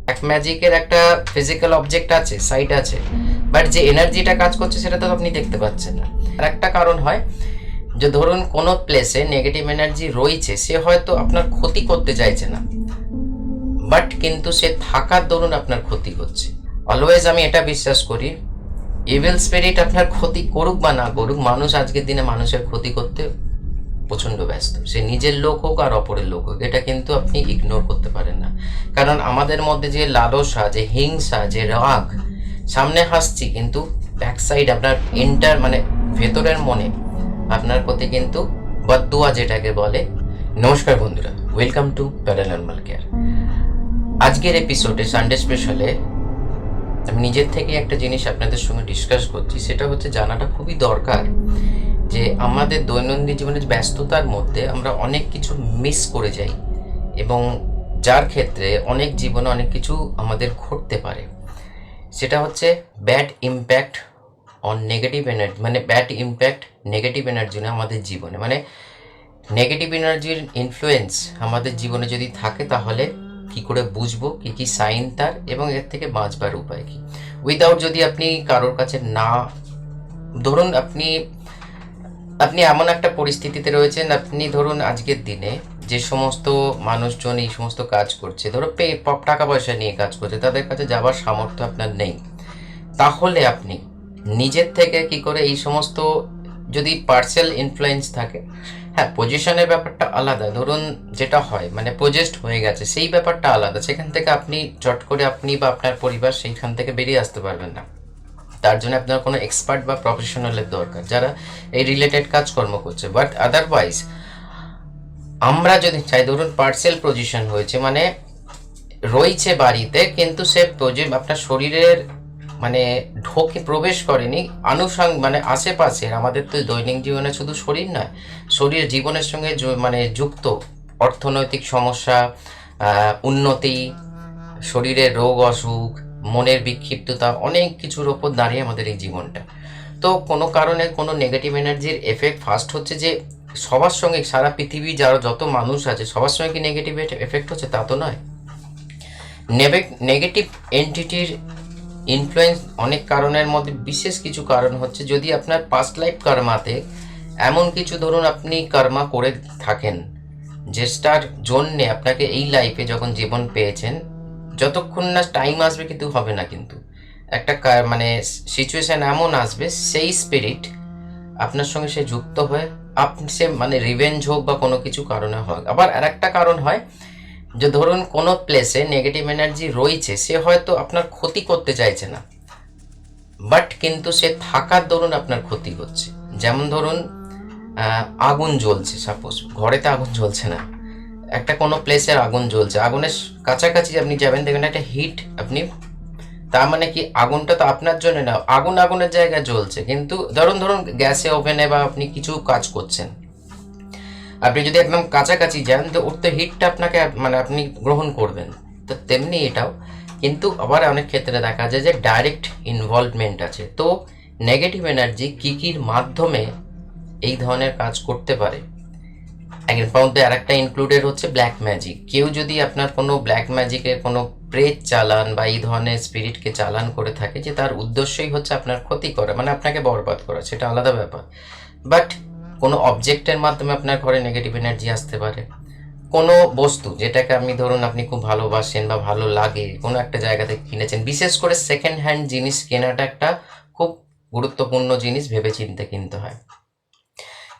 Black ম্যাজিকের একটা physical object আছে, সাইট আছে, বাট যে এনার্জিটা কাজ করছে সেটা তো আপনি দেখতে পাচ্ছেন না। আর একটা কারণ হয় যে ধরুন কোনো প্লেসে নেগেটিভ এনার্জি রয়েছে, সে হয়তো আপনার ক্ষতি করতে চাইছে না, বাট কিন্তু সে থাকার দরুন আপনার ক্ষতি হচ্ছে। অলওয়েজ আমি এটা বিশ্বাস করি, ইভিল স্পিরিট আপনার ক্ষতি করুক বা না করুক, মানুষ আজকের দিনে মানুষের ক্ষতি করতে প্রচণ্ড ব্যস্ত, সে নিজের লোক হোক আর অপরের লোক হোক, এটা কিন্তু আপনি ইগনোর করতে পারেন না। কারণ আমাদের মধ্যে যে লালসা, যে হিংসা, যে রাগ, সামনে হাসছি কিন্তু ব্যাক সাইড আপনার মানে ভেতরের মনে আপনার প্রতি কিন্তু বদদুয়া যেটাকে বলে। নমস্কার বন্ধুরা, ওয়েলকাম টু প্যারানরমাল কেয়ার। আজকের এপিসোডে সানডে স্পেশালে আমি নিজের থেকে একটা জিনিস আপনাদের সঙ্গে ডিসকাস করছি, সেটা হচ্ছে জানাটা খুবই দরকার যে আমাদের দৈনন্দিন জীবনের ব্যস্ততার মধ্যে আমরা অনেক কিছু মিস করে যাই, এবং যার ক্ষেত্রে অনেক জীবনে অনেক কিছু আমাদের ঘটতে পারে। সেটা হচ্ছে bad impact on negative energy, মানে ব্যাড ইম্প্যাক্ট নেগেটিভ এনার্জি না আমাদের জীবনে, মানে নেগেটিভ এনার্জির ইনফ্লুয়েন্স আমাদের জীবনে যদি থাকে তাহলে কি করে বুঝবো, কি কি সাইন তার, এবং এর থেকে বাঁচবার উপায় কি। উইদাউট যদি আপনি কারোর কাছে না, ধরুন আপনি আপনি এমন একটা পরিস্থিতিতে রয়েছেন, আপনি ধরুন আজকের দিনে যে সমস্ত মানুষজন এই সমস্ত কাজ করছে, ধরো টাকা পয়সা নিয়ে কাজ করছে, তাদের কাছে যাওয়ার সামর্থ্য আপনার নেই, তাহলে আপনি নিজের থেকে কি করে এই সমস্ত, যদি পার্সিয়াল ইনফ্লুয়েন্স থাকে, হ্যাঁ পজিশনের ব্যাপারটা আলাদা, ধরুন যেটা হয় মানে প্রজেস্ট হয়ে গেছে সেই ব্যাপারটা আলাদা, সেখান থেকে আপনি চট করে আপনি বা আপনার পরিবার সেইখান থেকে বেরিয়ে আসতে পারবেন না। তার জন্য আপনার কোনো এক্সপার্ট বা প্রফেশনালের দরকার যারা এই রিলেটেড কাজকর্ম করছে। বাট আদারওয়াইজ আমরা যদি চাই, ধরুন পার্সিয়াল পজিশন হয়েছে মানে রয়েছে বাড়িতে কিন্তু সে আপনার শরীরের মানে ঢোকে প্রবেশ করেনি, মানে আশেপাশের আমাদের তো দৈনিক জীবনে শুধু শরীর নয়, শরীর জীবনের সঙ্গে মানে যুক্ত অর্থনৈতিক সমস্যা, উন্নতি, শরীরের রোগ অসুখ, মনের বিক্ষিপ্ততা, অনেক কিছুর ওপর দাঁড়িয়ে আমাদের এই জীবনটা। তো কোনো কারণে কোনো নেগেটিভ এনার্জির এফেক্ট ফার্স্ট হচ্ছে যে সবার সঙ্গে, সারা পৃথিবী যারা যত মানুষ আছে সবার সঙ্গে কি নেগেটিভ এফেক্ট হচ্ছে তা তো নয়। নেগেটিভ এন্টিটির ইনফ্লুয়েন্স অনেক কারণের মধ্যে বিশেষ কিছু কারণ হচ্ছে যদি আপনার পাস্ট লাইফ কর্মাতে এমন কিছু, ধরুন আপনি কর্মা করে থাকেন যেটার জন্যে আপনাকে এই লাইফে যখন জীবন পেয়েছেন, যতক্ষণ না টাইম আসবে কিন্তু হবে না, কিন্তু একটা মানে সিচুয়েশান এমন আসবে সেই স্পিরিট আপনার সঙ্গে সে যুক্ত হয়ে আপনি সে মানে রিভেঞ্জ হোক বা কোনো কিছু কারণে হোক। আবার আর একটা কারণ হয় যে ধরুন কোনো প্লেসে নেগেটিভ এনার্জি রয়েছে, সে হয়তো আপনার ক্ষতি করতে চাইছে না, বাট কিন্তু সে থাকার দরুন আপনার ক্ষতি হচ্ছে। যেমন ধরুন আগুন জ্বলছে, সাপোজ ঘরেতে আগুন জ্বলছে না, একটা কোনো প্লেসের আগুন জ্বলছে, আগুনের কাছাকাছি আপনি যাবেন, দেখবেন একটা হিট আপনি, তার মানে কি আগুনটা তো আপনার জন্য না, আগুনের জায়গায় জ্বলছে, কিন্তু ধরুন গ্যাসে, ওভেনে বা আপনি কিছু কাজ করছেন, আপনি যদি একদম কাছাকাছি যান তো ওর তো হিটটা আপনাকে মানে আপনি গ্রহণ করবেন। তো তেমনি এটাও কিন্তু আবার অনেক ক্ষেত্রে দেখা যায় যে ডাইরেক্ট ইনভলভমেন্ট আছে। তো নেগেটিভ এনার্জি কী কীর মাধ্যমে এই ধরনের কাজ করতে পারে, এর মধ্যে আরেকটা ইনক্লুডেড হচ্ছে ব্ল্যাক ম্যাজিক। কেউ যদি আপনার কোনো ব্ল্যাক ম্যাজিকের কোনো প্রেত চালান বা এই ধরনের স্পিরিটকে চালান করে থাকে, যে তার উদ্দেশ্যই হচ্ছে আপনার ক্ষতি করা, মানে আপনাকে বরবাদ করা, সেটা আলাদা ব্যাপার। বাট কোনো অবজেক্টের মাধ্যমে আপনার ঘরে নেগেটিভ এনার্জি আসতে পারে। কোনো বস্তু যেটাকে আপনি ধরুন আপনি খুব ভালোবাসেন বা ভালো লাগে, কোনো একটা জায়গা থেকে কিনেছেন, বিশেষ করে সেকেন্ড হ্যান্ড জিনিস কেনাটা একটা খুব গুরুত্বপূর্ণ জিনিস, ভেবে চিন্তে কিনতে হয়,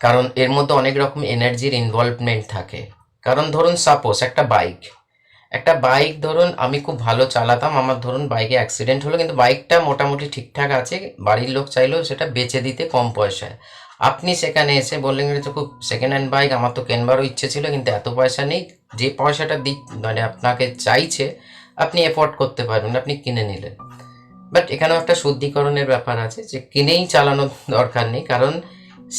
কারণ এর মধ্যে অনেক রকম এনার্জির ইনভলভমেন্ট থাকে। কারণ ধরুন সাপোজ একটা বাইক ধরুন আমি খুব ভালো চালাতাম, আমার ধরুন বাইকে অ্যাক্সিডেন্ট হলো, কিন্তু বাইকটা মোটামুটি ঠিকঠাক আছে, বাড়ির লোক চাইলেও সেটা বেচে দিতে কম পয়সায়, আপনি সেখানে এসে বললেন যে খুব সেকেন্ড হ্যান্ড বাইক, আমার তো কেনবারও ইচ্ছে ছিল কিন্তু এত পয়সা নেই, যে পয়সাটা মানে আপনাকে চাইছে আপনি এফোর্ড করতে পারবেন, আপনি কিনে নিলেন। বাট এখানেও একটা শুদ্ধিকরণের ব্যাপার আছে, যে কিনেই চালানোর দরকার নেই, কারণ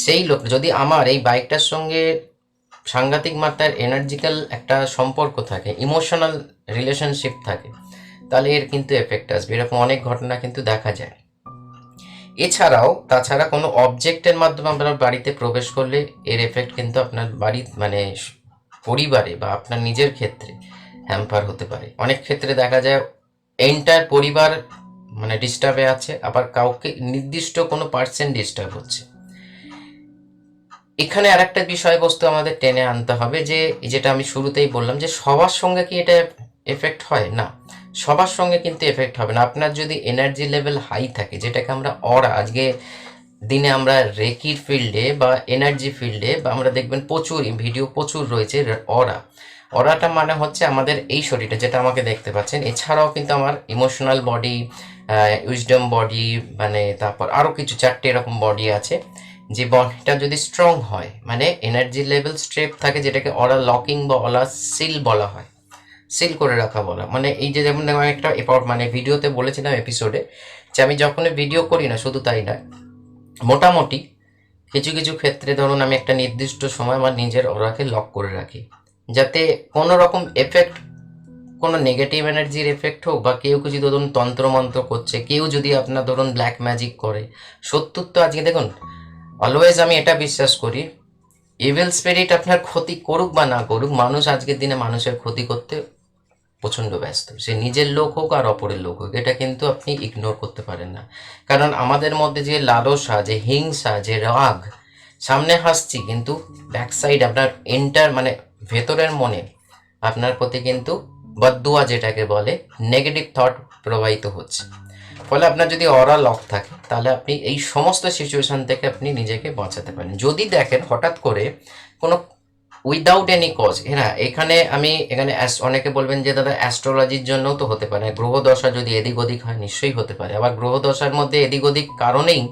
সেই লোক যদি আমার এই বাইকটার সঙ্গে সাংঘাতিক মাত্রার এনার্জিক্যাল একটা সম্পর্ক থাকে, ইমোশনাল রিলেশনশিপ থাকে, তাহলে এর কিন্তু এফেক্ট আসবে। এরকম অনেক ঘটনা কিন্তু দেখা যায়। তাছাড়া কোনো অবজেক্টের মাধ্যমে আপনার বাড়িতে প্রবেশ করলে এর এফেক্ট কিন্তু আপনার বাড়ি মানে পরিবারে বা আপনার নিজের ক্ষেত্রে হ্যাম্পার হতে পারে। অনেক ক্ষেত্রে দেখা যায় এন্টার পরিবার মানে ডিস্টার্বে আছে, আবার কাউকে নির্দিষ্ট কোনো পার্সেন্ট ডিস্টার্ব হচ্ছে। এখানে আর একটা বিষয়বস্তু আমাদের টেনে আনতে হবে, যে যেটা আমি শুরুতেই বললাম, যে সবার সঙ্গে কি এটা এফেক্ট হয় না, সবার সঙ্গে কিন্তু এফেক্ট হবে না। আপনার যদি এনার্জি লেভেল হাই থাকে, যেটাকে আমরা অরা, আজকে দিনে আমরা রেকির ফিল্ডে বা এনার্জি ফিল্ডে বা আমরা দেখবেন প্রচুর ভিডিও প্রচুর রয়েছে অরা। অরাটা মানে হচ্ছে আমাদের এই শরীরটা যেটা আমাকে দেখতে পাচ্ছেন, এছাড়াও কিন্তু আমার ইমোশনাল বডি, উইজডম বডি, মানে তারপর আরও কিছু 4টে এরকম বডি আছে। যে বডিটা যদি স্ট্রং হয়, মানে এনার্জি লেভেল স্ট্রেপ থাকে, যেটাকে অরা লকিং বা অরা সিল বলা হয়, সিল করে রাখা বলা। মানে এই যে যেমন আমি একটা মানে ভিডিওতে বলেছিলাম এপিসোডে, যে আমি যখন ভিডিও করি না, শুধু তাই না, মোটামুটি কিছু কিছু ক্ষেত্রে ধরুন আমি একটা নির্দিষ্ট সময় আমার নিজের ওরাকে লক করে রাখি, যাতে কোনো রকম এফেক্ট, কোনো নেগেটিভ এনার্জির এফেক্ট হোক, বা কেউ কিছু ধরুন তন্ত্রমন্ত্র করছে, কেউ যদি আপনার ধরুন ব্ল্যাক ম্যাজিক করে, সত্যর তো আজকে দেখুন, অলওয়েজ আমি এটা বিশ্বাস করি, ইভিল স্পিরিট আপনার ক্ষতি করুক বা না করুক, মানুষ আজকের দিনে মানুষের ক্ষতি করতে প্রচণ্ড ব্যস্ত, সে নিজের লোক হোক আর অপরের লোক হোক, এটা কিন্তু আপনি ইগনোর করতে পারেন না। কারণ আমাদের মধ্যে যে লালসা, যে হিংসা, যে রাগ, সামনে হাসছি কিন্তু ব্যাক সাইড আপনার মানে ভেতরের মনে আপনার প্রতি কিন্তু বদদুয়া যেটাকে বলে, নেগেটিভ থট প্রবাহিত হচ্ছে। ফলে আপনার যদি অরা লক থাকে, তাহলে আপনি এই সমস্ত সিচুয়েশন থেকে আপনি নিজেকে বাঁচাতে পারেন। যদি দেখেন হঠাৎ করে কোনো উইদাউট এনি কজ, হ্যাঁ এখানে অনেকে বলবেন যে দাদা অ্যাস্ট্রোলজির জন্যও তো হতে পারে, গ্রহ দশা যদি এদিক ওদিক হয়, নিশ্চয়ই হতে পারে। আবার গ্রহ দশার মধ্যে এদিক ওদিক কারণেই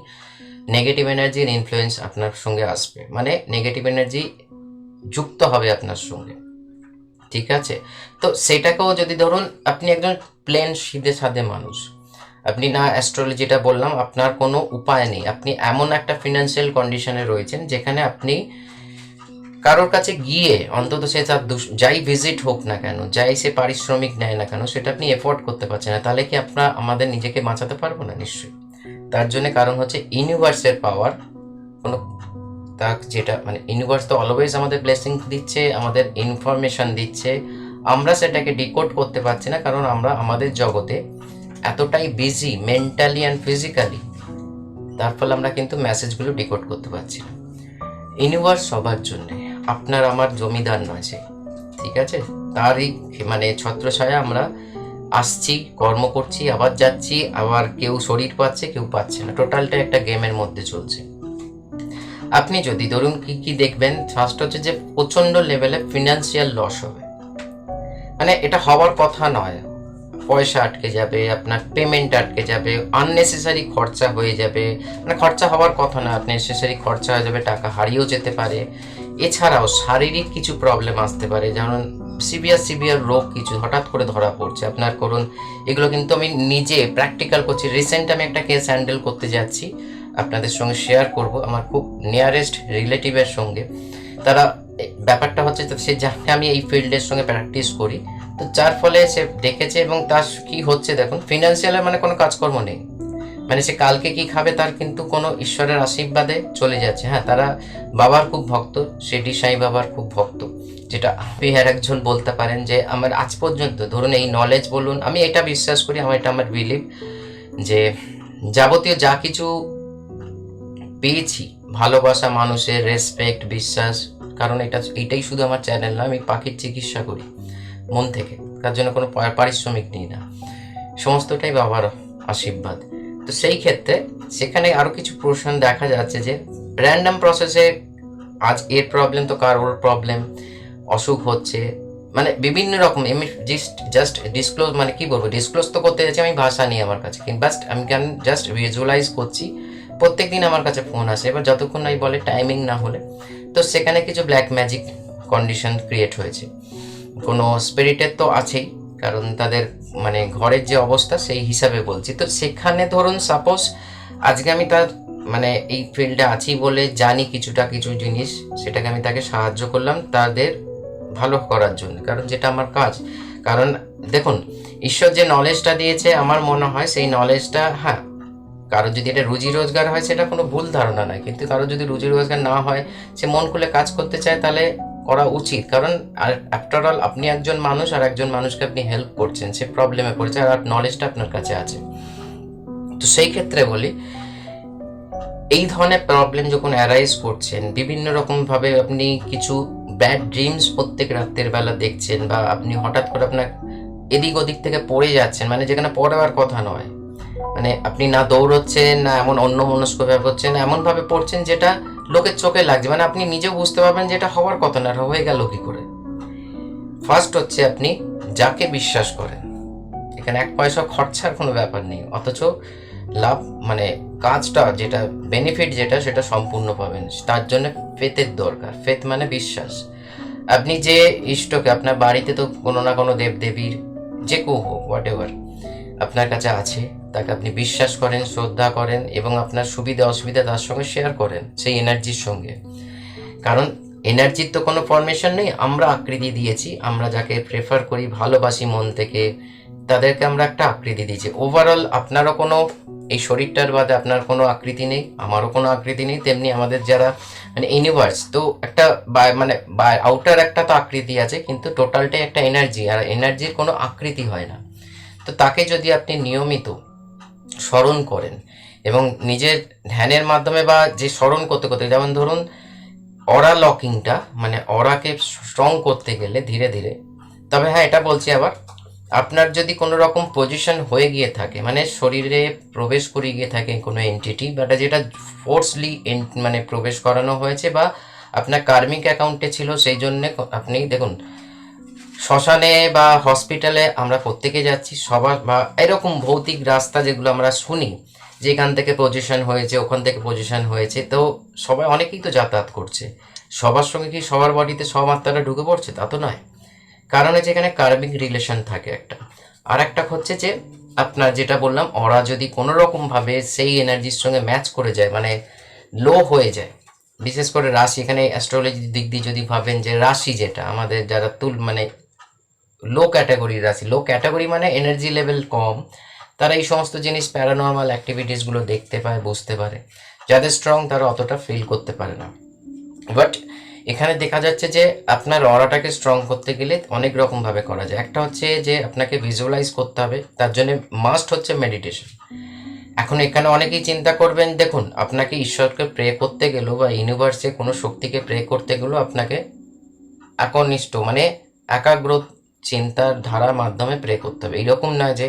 নেগেটিভ এনার্জির ইনফ্লুয়েন্স আপনার সঙ্গে আসবে, মানে নেগেটিভ এনার্জি যুক্ত হবে আপনার সঙ্গে, ঠিক আছে? তো সেটাকেও যদি ধরুন আপনি একজন প্লেন সিধে সাধে মানুষ, আপনি না অ্যাস্ট্রোলজিটা বললাম, আপনার কোনো উপায় নেই, আপনি এমন একটা ফিনান্সিয়াল কন্ডিশনে রয়েছেন যেখানে আপনি কারোর কাছে গিয়ে অন্তত সে তার যাই ভিজিট হোক না কেন, যাই সে পারিশ্রমিক নেয় না কেন, সেটা আপনি এফোর্ড করতে পারছেন না, তাহলে কি আমাদের নিজেকে বাঁচাতে পারবো না? নিশ্চয়ই। তার জন্য কারণ হচ্ছে ইউনিভার্সের পাওয়ার, কোনো তা যেটা মানে ইউনিভার্স তো অলওয়েজ আমাদের ব্লেসিং দিচ্ছে, আমাদের ইনফরমেশন দিচ্ছে, আমরা সেটাকে ডিকোড করতে পারছি না, কারণ আমরা আমাদের জগতে এতটাই বিজি মেন্টালি অ্যান্ড ফিজিক্যালি, তার ফলে আমরা কিন্তু মেসেজগুলো ডিকোড করতে পারছি না। ইউনিভার্স সবার জন্যে, আপনার আমার জমিদার নয় সে, ঠিক আছে? তারই মানে ছত্রছায়া আমরা আসছি, কর্ম করছি, আবার যাচ্ছি, আবার কেউ শরীর পাচ্ছে, কেউ পাচ্ছে না, টোটালটা একটা গেমের মধ্যে চলছে। আপনি যদি ধরুন কি দেখবেন, ফার্স্ট হচ্ছে যে প্রচণ্ড লেভেলে ফিনান্সিয়াল লস হবে, মানে এটা হওয়ার কথা নয়, পয়সা আটকে যাবে, আপনার পেমেন্ট আটকে যাবে, আননেসেসারি খরচা হয়ে যাবে, মানে খরচা হওয়ার কথা না, নেসেসারি খরচা হয়ে যাবে, টাকা হারিয়েও যেতে পারে। এছাড়াও শারীরিক কিছু প্রবলেম আসতে পারে, যেমন সিভিয়ার রোগ কিছু হঠাৎ করে ধরা পড়ছে আপনার, করুন এগুলো কিন্তু আমি নিজে প্র্যাকটিক্যাল করছি। রিসেন্ট আমি একটা কেস হ্যান্ডেল করতে যাচ্ছি, আপনাদের সঙ্গে শেয়ার করব, আমার খুব নিয়ারেস্ট রিলেটিভের সঙ্গে। তারা ব্যাপারটা হচ্ছে, সে জানে আমি এই ফিল্ডের সঙ্গে প্র্যাকটিস করি, তো যার ফলে সে দেখেছে, এবং তার কি হচ্ছে দেখুন, ফিনান্সিয়ালের মানে কোনো কাজকর্ম নেই, মানে সে কালকে কি খাবে তার কিন্তু কোনো ঈশ্বরের আশীর্বাদে চলে যাচ্ছে। হ্যাঁ, তারা বাবার খুব ভক্ত, শিরডি সাই বাবার খুব ভক্ত, যেটা আপনি আর একজন বলতে পারেন যে আমার আজ পর্যন্ত ধরুন এই নলেজ বলুন, আমি এটা বিশ্বাস করি, এটা আমার বিলিভ, যে যাবতীয় যা কিছু পেয়েছি, ভালোবাসা, মানুষের রেসপেক্ট, বিশ্বাস, কারণ এইটাই শুধু আমার চ্যানেল না, আমি পাখির চিকিৎসা করি মন থেকে, তার জন্য কোনো পারিশ্রমিক নিই না, সমস্তটাই বাবার আশীর্বাদ। তো সেই ক্ষেত্রে সেখানে আরও কিছু প্রশ্ন দেখা যাচ্ছে যে র্যান্ডাম প্রসেসে আজ এর প্রবলেম তো কার ওর প্রবলেম, অসুখ হচ্ছে, মানে বিভিন্ন রকম। আমি জাস্ট ডিসক্লোজ, মানে কি বলবো, ডিসক্লোজ তো করতে যাচ্ছি, আমি ভাষা নিয়ে আমার কাছে, কিন্তু আমি জাস্ট ভিজুয়ালাইজ করছি। প্রত্যেক দিন আমার কাছে ফোন আসে, এবার যতক্ষণ নাই বলে টাইমিং না হলে, তো সেখানে কিছু ব্ল্যাক ম্যাজিক কন্ডিশন ক্রিয়েট হয়েছে। কোনো স্পিরিটের তো আছেই, কারণ তাদের মানে ঘরের যে অবস্থা সেই হিসাবে বলছি। তো সেখানে ধরুন সাপোজ আজকে আমি তার মানে এই ফিল্ডে আছি বলে জানি কিছু জিনিস, সেটাকে আমি তাকে সাহায্য করলাম তাদের ভালো করার জন্য, কারণ যেটা আমার কাজ। কারণ দেখুন, ঈশ্বর যে নলেজটা দিয়েছে, আমার মনে হয় সেই নলেজটা, হ্যাঁ কারো যদি এটা রুজি রোজগার হয় সেটা কোনো ভুল ধারণা নয়, কিন্তু কারো যদি রুজি রোজগার না হয়, সে মন খুলে কাজ করতে চায়, তাহলে করা উচিত, কারণ আফটার অল আপনি একজন মানুষ আর একজন মানুষকে আপনি হেল্প করছেন, সে প্রবলেমে পড়েছে আর নলেজটা আপনার কাছে আছে। তো সেই ক্ষেত্রে বলি, এই ধরনের প্রবলেম যখন অ্যারাইজ করছেন, বিভিন্ন রকমভাবে আপনি কিছু ব্যাড ড্রিমস প্রত্যেক রাতের বেলা দেখছেন, বা আপনি হঠাৎ করে আপনার এদিক ওদিক থেকে পড়ে যাচ্ছেন, মানে যেখানে পড়ার কথা নয়, মানে আপনি না দৌড়চ্ছেন না এমন অন্য মনস্কভাবে হচ্ছেন, এমনভাবে পড়ছেন যেটা লোকের চোখে লাগছে, মানে আপনি নিজেও বুঝতে পারবেন যে এটা হওয়ার কথা না, হয়ে গেল কি করে। ফার্স্ট হচ্ছে আপনি যাকে বিশ্বাস করেন, এখানে এক পয়সা খরচার কোনো ব্যাপার নেই, অথচ লাভ মানে কাজটা যেটা বেনিফিট যেটা সেটা সম্পূর্ণ পাবেন। তার জন্য ফেথের দরকার। ফেথ মানে বিশ্বাস। আপনি যে ইষ্টকে, আপনার বাড়িতে তো কোনো না কোনো দেবদেবীর যে কেউ হোক হোয়াট এভার আপনার কাছে আছে, তাকে আপনি বিশ্বাস করেন, শ্রদ্ধা করেন, এবং আপনার সুবিধা অসুবিধা তার সঙ্গে শেয়ার করেন সেই এনার্জির সঙ্গে। কারণ এনার্জির তো কোনো ফরমেশন নেই, আমরা আকৃতি দিয়েছি, আমরা যাকে প্রেফার করি, ভালোবাসি মন থেকে, তাদেরকে আমরা একটা আকৃতি দিয়েছি। ওভারঅল আপনারও কোনো, এই শরীরটার বাদে আপনার কোনো আকৃতি নেই, আমারও কোনো আকৃতি নেই, তেমনি আমাদের যারা মানে ইউনিভার্স তো একটা মানে আউটার একটা তো আকৃতি আছে, কিন্তু টোটালটাই একটা এনার্জি, আর এনার্জির কোনো আকৃতি হয় না। তো তাকে যদি আপনি নিয়মিত স্মরণ করেন এবং নিজের ধ্যানের মাধ্যমে, বা যে স্মরণ করতে করতে, যেমন ধরুন অরা লকিংটা, মানে অরাকে স্ট্রং করতে গেলে ধীরে ধীরে, তবে হ্যাঁ এটা বলছি আবার, আপনার যদি কোনো রকম পজিশন হয়ে গিয়ে থাকে, মানে শরীরে প্রবেশ করে গিয়ে থাকে কোনো এন্টিটি, বাট যেটা ফোর্সলি মানে প্রবেশ করানো হয়েছে, বা আপনার কার্মিক অ্যাকাউন্টে ছিল, সেই জন্যে আপনি দেখুন শ্মশানে বা হসপিটালে আমরা প্রত্যেকে যাচ্ছি সবার, বা এরকম ভৌতিক রাস্তা যেগুলো আমরা শুনি, যে এখান থেকে পজিশন হয়েছে, ওখান থেকে পজিশন হয়েছে, তো সবাই অনেকেই তো যাতায়াত করছে, সবার সঙ্গে কি সবার বডিতে সব আত্মারা ঢুকে পড়ছে তা তো নয়। কারণ যেখানে কার্মিক রিলেশন থাকে একটা, আর একটা হচ্ছে যে আপনার যেটা বললাম, ওরা যদি কোনো রকমভাবে সেই এনার্জির সঙ্গে ম্যাচ করে যায়, মানে লো হয়ে যায়, বিশেষ করে রাশি, এখানে অ্যাস্ট্রোলজির দিক দিয়ে যদি ভাবেন যে রাশি যেটা আমাদের যারা মানে লো ক্যাটাগরির রাশি, লো ক্যাটাগরি মানে এনার্জি লেভেল কম, তারা এই সমস্ত জিনিস প্যারানর্মাল অ্যাক্টিভিটিসগুলো দেখতে পায়, বুঝতে পারে। যাদের স্ট্রং তারা অতটা ফিল করতে পারে না। বাট এখানে দেখা যাচ্ছে যে আপনার অরাটাকে স্ট্রং করতে গেলে অনেক রকমভাবে করা যায়। একটা হচ্ছে যে আপনাকে ভিজুয়ালাইজ করতে হবে, তার জন্য মাস্ট হচ্ছে মেডিটেশন। এখন এখানে অনেকেই চিন্তা করবেন, দেখুন আপনাকে ঈশ্বরকে প্রে করতে গেলেও বা ইউনিভার্সে কোনো শক্তিকে প্রে করতে গেলেও আপনাকে একনিষ্ঠ মানে একাগ্র চিন্তার ধারার মাধ্যমে প্রে করতে হবে। এইরকম নয় যে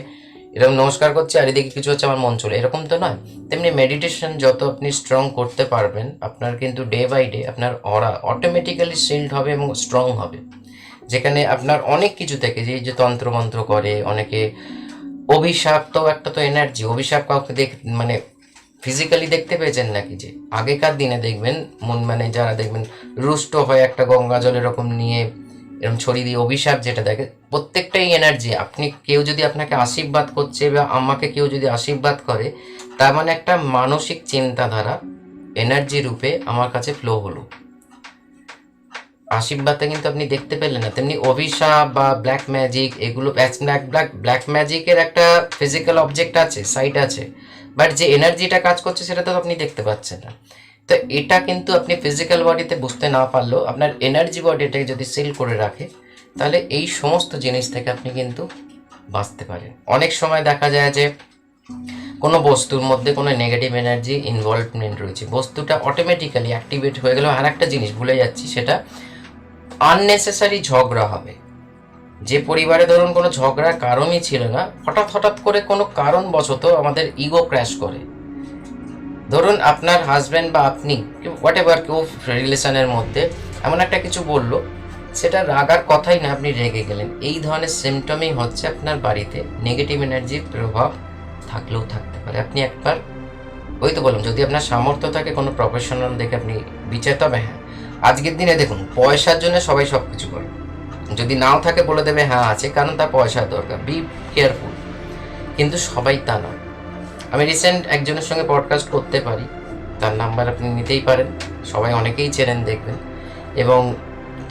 এরকম নমস্কার করছে আর এদিকে কিছু হচ্ছে আমার মন চলে, এরকম তো নয়। তেমনি মেডিটেশন যত আপনি স্ট্রং করতে পারবেন, আপনার কিন্তু ডে বাই ডে আপনার অরা অটোমেটিক্যালি শিল্ড হবে এবং স্ট্রং হবে। যেখানে আপনার অনেক কিছু থেকে, যে তন্ত্রমন্ত্র করে অনেকে, অভিশাপ তো একটা তো এনার্জি, অভিশাপ কাউকে মানে ফিজিক্যালি দেখতে পেয়েছেন নাকি? যে আগেকার দিনে দেখবেন মানে যারা দেখবেন রুষ্ট হয়ে একটা গঙ্গা জল এরকম নিয়ে এরকম ছড়িয়ে দিয়ে অভিশাপ যেটা দেখে, প্রত্যেকটাই এনার্জি। আপনি কেউ যদি আপনাকে আশীর্বাদ করছে বা আমাকে কেউ যদি আশীর্বাদ করে, তার মানে একটা মানসিক চিন্তাধারা এনার্জি রূপে আমার কাছে ফ্লো হলো। আশীর্বাদটা কিন্তু আপনি দেখতে পেলেন না। তেমনি অভিশাপ বা ব্ল্যাক ম্যাজিক, এগুলো ব্ল্যাক ম্যাজিকের একটা ফিজিক্যাল অবজেক্ট আছে, সাইট আছে, বাট যে এনার্জিটা কাজ করছে সেটা তো আপনি দেখতে পাচ্ছেন না। তো এটা কিন্তু আপনি ফিজিক্যাল বডিতে বুঝতে না পারলেও আপনার এনার্জি বডিটাকে যদি সিল করে রাখে, তাহলে এই সমস্ত জিনিস থেকে আপনি কিন্তু বাঁচতে পারেন। অনেক সময় দেখা যায় যে কোনো বস্তুর মধ্যে কোনো নেগেটিভ এনার্জি ইনভলভমেন্ট রয়েছে, বস্তুটা অটোমেটিক্যালি অ্যাক্টিভেট হয়ে গেলেও আর একটা জিনিস ভুলে যাচ্ছি, সেটা আননেসেসারি ঝগড়া হবে। যে পরিবারে ধরুন কোনো ঝগড়ার কারণই ছিল না, হঠাৎ করে কোনো কারণবশত আমাদের ইগো ক্র্যাশ করে। ধরুন আপনার হাজব্যান্ড বা আপনি হোয়াট এভার কেউ রিলেশনের মধ্যে এমন একটা কিছু বলল, সেটা রাগার কথাই না, আপনি রেগে গেলেন। এই ধরনের সিমটমই হচ্ছে আপনার বাড়িতে নেগেটিভ এনার্জির প্রভাব থাকলেও থাকতে পারে। আপনি একবার, ওই তো বললাম, যদি আপনার সামর্থ্য থাকে কোনো প্রফেশনাল দেখে আপনি বিচার, তবে হ্যাঁ আজকের দিনে দেখুন পয়সার জন্য সবাই সব কিছু করে, যদি নাও থাকে বলে দেবে হ্যাঁ আছে, কারণ তার পয়সার দরকার, বি কেয়ারফুল। কিন্তু সবাই তা নয়। আমি রিসেন্ট একজনের সঙ্গে পডকাস্ট করতে পারি, তার নাম্বার আপনি নিতেই পারেন, সবাই অনেকেই চেনেন দেখবেন, এবং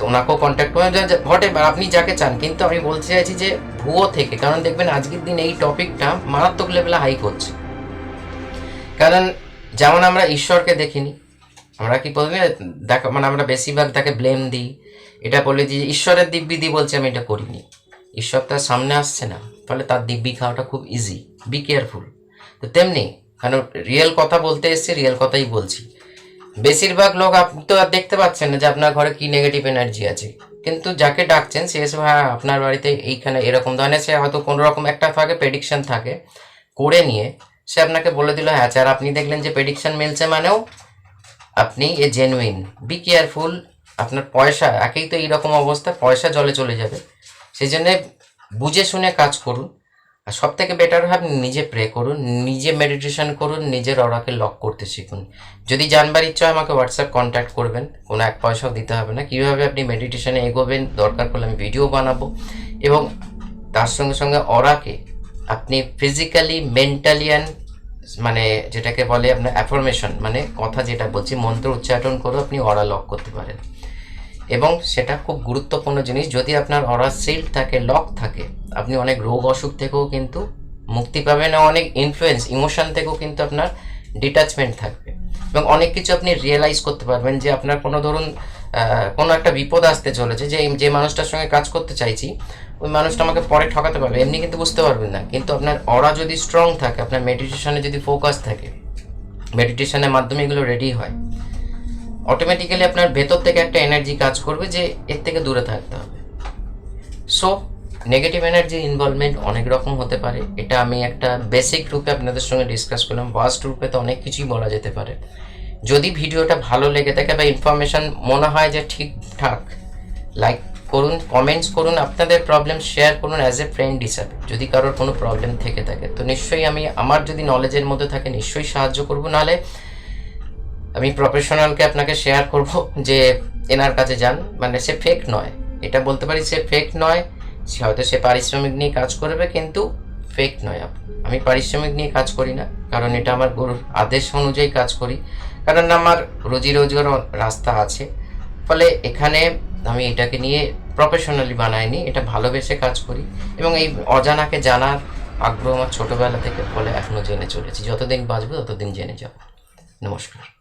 ওনাকেও কন্ট্যাক্ট করেন, হোয়াট এভার আপনি যাকে চান। কিন্তু আমি বলতে চাইছি যে ভুয়ো থেকে, কারণ দেখবেন আজকের দিন এই টপিকটা মারাত্মক লেভেলে হাই করছে। কারণ যেমন আমরা ঈশ্বরকে দেখিনি, আমরা কি প্রথমে দেখা, মানে আমরা বেশিরভাগ তাকে ব্লেম দিই, এটা বলে যে ঈশ্বরের দিব্যি বলছে আমি এটা করিনি, ঈশ্বর তার সামনে আসছে না, ফলে তার দিব্যি খাওয়াটা খুব ইজি। Be careful. তো তেমনি কারণ রিয়েল কথা বলতে এসছে, রিয়েল কথাই বলছি। বেশিরভাগ লোক আপনি তো আর দেখতে পাচ্ছেন না যে আপনার ঘরে কি নেগেটিভ এনার্জি আছে, কিন্তু যাকে ডাকছেন সে এসে হ্যাঁ আপনার বাড়িতে এইখানে এরকম ধরনের, সে হয়তো কোনো রকম একটা থাকে প্রেডিকশন থাকে করে নিয়ে সে আপনাকে বলে দিল হ্যাঁ আর আপনি দেখলেন যে প্রেডিকশন মিলছে, মানেও আপনি এ জেনুইন। Be careful. আপনার পয়সা একেই তো এইরকম অবস্থা, পয়সা জলে চলে যাবে, সেই জন্যে বুঝে শুনে কাজ করুন। আর সব থেকে বেটার হয় আপনি নিজে প্রে করুন, নিজে মেডিটেশন করুন, নিজের অরাকে লক করতে শিখুন। যদি জানবার ইচ্ছা হয় আমাকে হোয়াটসঅ্যাপ কন্ট্যাক্ট করবেন, কোনো এক পয়সাও দিতে হবে না। কীভাবে আপনি মেডিটেশনে এগোবেন দরকার পড়লে আমি ভিডিও বানাবো, এবং তার সঙ্গে সঙ্গে অরাকে আপনি ফিজিক্যালি মেন্টালি অ্যান্ড মানে যেটাকে বলে আপনার অ্যাফরমেশন, মানে কথা যেটা বলছি মন্ত্র উচ্চারণ করে আপনি অরা লক করতে পারেন। এবং সেটা খুব গুরুত্বপূর্ণ জিনিস, যদি আপনার অরা সিল্ড থাকে, লক থাকে, আপনি অনেক রোগ অসুখ থেকেও কিন্তু মুক্তি পাবেন, অনেক ইনফ্লুয়েন্স ইমোশন থেকেও কিন্তু আপনার ডিট্যাচমেন্ট থাকবে, এবং অনেক কিছু আপনি রিয়েলাইজ করতে পারবেন যে আপনার কোনো ধরুন কোনো একটা বিপদ আসতে চলেছে, যে মানুষটার সঙ্গে কাজ করতে চাইছি ওই মানুষটা আমাকে পরে ঠকাতে পারবে, এমনি কিন্তু বুঝতে পারবেন না। কিন্তু আপনার অরা যদি স্ট্রং থাকে, আপনার মেডিটেশনে যদি ফোকাস থাকে, মেডিটেশনের মাধ্যমে এগুলো রেডি হয়, অটোমেটিক্যালি আপনার ভেতর থেকে একটা এনার্জি কাজ করবে যে এর থেকে দূরে থাকতে হবে। সো নেগেটিভ এনার্জি ইনভলভমেন্ট অনেক রকম হতে পারে, এটা আমি একটা বেসিক রূপে আপনাদের সঙ্গে ডিসকাস করলাম। ভাস্ট রূপে তো অনেক কিছুই বলা যেতে পারে। যদি ভিডিওটা ভালো লেগে থাকে বা ইনফরমেশান মনে হয় যে ঠিকঠাক, লাইক করুন, কমেন্টস করুন, আপনাদের প্রবলেম শেয়ার করুন অ্যাজ এ ফ্রেন্ড হিসাবে। যদি কারোর কোনো প্রবলেম থেকে থাকে তো নিশ্চয়ই আমি আমার যদি নলেজের মধ্যে থাকে নিশ্চয়ই সাহায্য করব, নাহলে আমি প্রফেশনালকে আপনাকে শেয়ার করব যে এনার কাছে যান, মানে সে ফেক নয়, এটা বলতে পারি সে ফেক নয়। সে হয়তো সে পারিশ্রমিক নিয়ে কাজ করবে কিন্তু ফেক নয়। আমি পারিশ্রমিক নিয়ে কাজ করি না, কারণ এটা আমার গুরুর আদেশ অনুযায়ী কাজ করি, কারণ আমার রোজি রোজগার রাস্তা আছে। ফলে এখানে আমি এটাকে নিয়ে প্রফেশনালি বানাইনি, এটা ভালোবেসে কাজ করি, এবং এই অজানাকে জানার আগ্রহ আমার ছোটোবেলা থেকে, ফলে এখনও জেনে চলেছি। যতদিন বাঁচবো ততদিন জেনে যাব। নমস্কার।